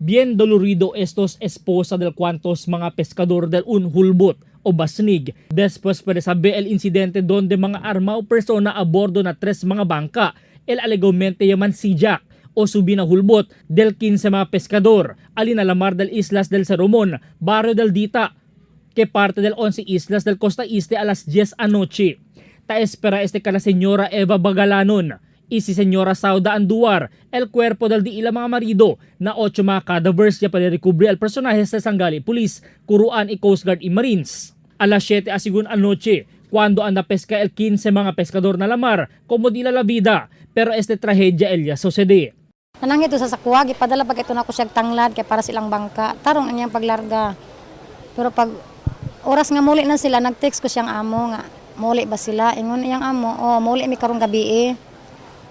Bien dolorido estos esposa del cuantos mga pescador del un hulbot o basnig después de saber el incidente donde mga armao persona a bordo na tres mga bangka el alegomente yaman si Jack o subina hulbot del 15 mga pescador alinalamar del Islas del Salomon, Barrio del Dita, que parte del 11 islas del Costa Este a las 10 anoche. Ta espera este ka la señora Eva Bagalanon y si señora Sauda Anduar el cuerpo del di ilang mga marido na 8 mga cadavers ya para recubrir el personaje sa Sangali Police, Kuruan y Coast Guard y Marines. A las 7 asigun anoche, cuando anda pesca el 15 mga pescador na lamar, como di la vida, pero este trahedya elya sucede. Nanang ito sa sakuwag, ipadala pag ito na ko siya tanglad kaya para silang bangka. Tarong ang niyang paglarga. Pero pag oras nga muli na sila, nag-text ko siyang amo nga. Muli ba sila? Ingon iyang amo, muli mi karong gabi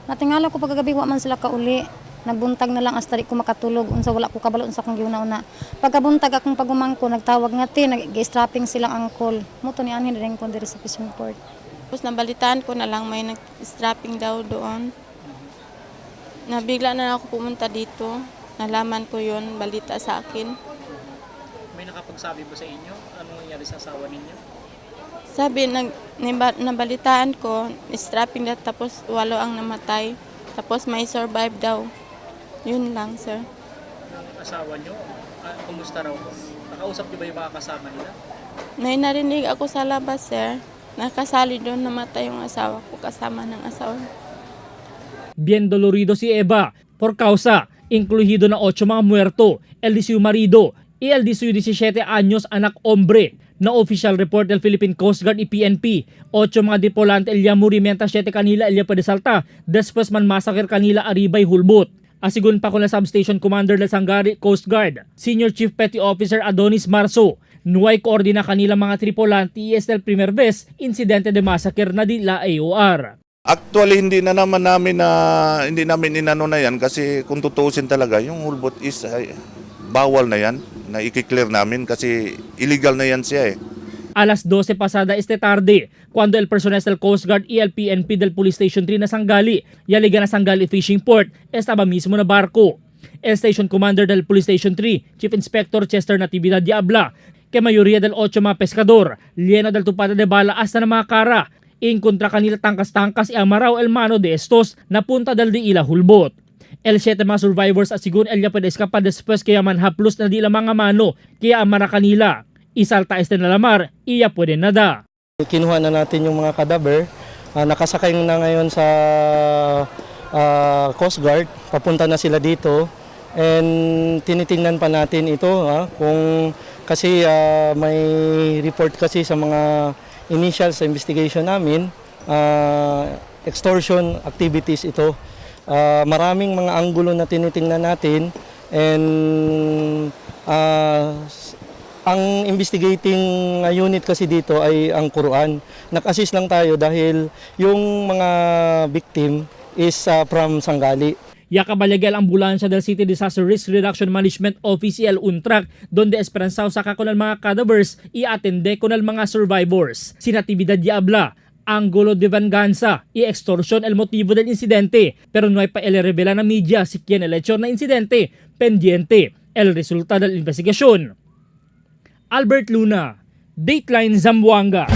Natingala ko pagkagabi wa man sila kauli. Nagbuntag na lang hasta di ko makatulog. Unsa wala ko kabalo unsa kong giuna-una. Pagkabuntag akong pagumangko, nagtawag nga nag-strapping silang angkol. Muto ni anhin rin ko diri sa fishing port. Tapos nabalitaan ko na lang may nag-strapping daw doon. Nabigla na ako pumunta dito. Nalaman ko yon, balita sa akin. May nakapagsabi ba sa inyo? Anong nangyari sa asawa ninyo? Sabi, nabalitaan ko, strapping na tapos 8 ang namatay. Tapos may survive daw. Yun lang, sir. Yung asawa nyo, kumusta raw po? Nakausap nyo ba yung mga kasama nila? Narinig ako sa labas, sir. Nakasali doon, namatay yung asawa ko kasama ng asawa. Bien dolorido si Eva por causa, incluido na 8 mga muerto, el 18 marido y el 17 años anak hombre. Na official report del Philippine Coast Guard y PNP, 8 mga dipolante el murimenta 7 kanila el padisalta, después man masakir kanila aribay hulbot. Asigun pa ko na substation commander del Sangari Coast Guard, Senior Chief Petty Officer Adonis Marso, nuay koordina kanila mga tripulante y es el primer vez insidente de masakir na di la AOR. Actually, hindi namin inano na yan kasi kung tutuusin talaga, yung hulbot is bawal na yan, na i-clear namin kasi illegal na yan siya Alas 12 pasada este tarde, cuando el personal del Coast Guard y el PNP del Police Station 3 na Sangali, yaliga na Sangali Fishing Port, estaba mismo na barco. El Station Commander del Police Station 3, Chief Inspector Chester Natividad Diabla, que mayoría del 8 mga pescador, lleno del tupata de bala hasta na mga kara, inkontra kanila tangkas-tangkas y amaraw el mano de estos na punta del di ila hulbot. El 7 mga survivors asigun el puede escapar después kaya man haplos na di la mga mano kaya amara kanila. Isalta este na lamar, iya pwede nada. Kinuha na natin yung mga kadaver, nakasakay na ngayon sa Coast Guard, papunta na sila dito and tinitingnan pa natin ito kung kasi may report kasi sa mga initial sa investigation namin, extortion activities ito. Maraming mga anggulo na tinitingnan natin and ang investigating unit kasi dito ay ang Kuruan. Nag-assist lang tayo dahil yung mga victim is from Sangali. Yakabalagay ang ambulansya del City Disaster Risk Reduction Management Office el UNTRAC donde esperanzaw sa kakunal mga cadavers i-atende kunal mga survivors. Si Natividad Diabla, Angulo de venganza y extorsión el motivo del incidente, pero no hay pa el revela na media si quien el hecho na incidente, pendiente el resultado de la investigación. Albert Luna, Dateline Zamboanga.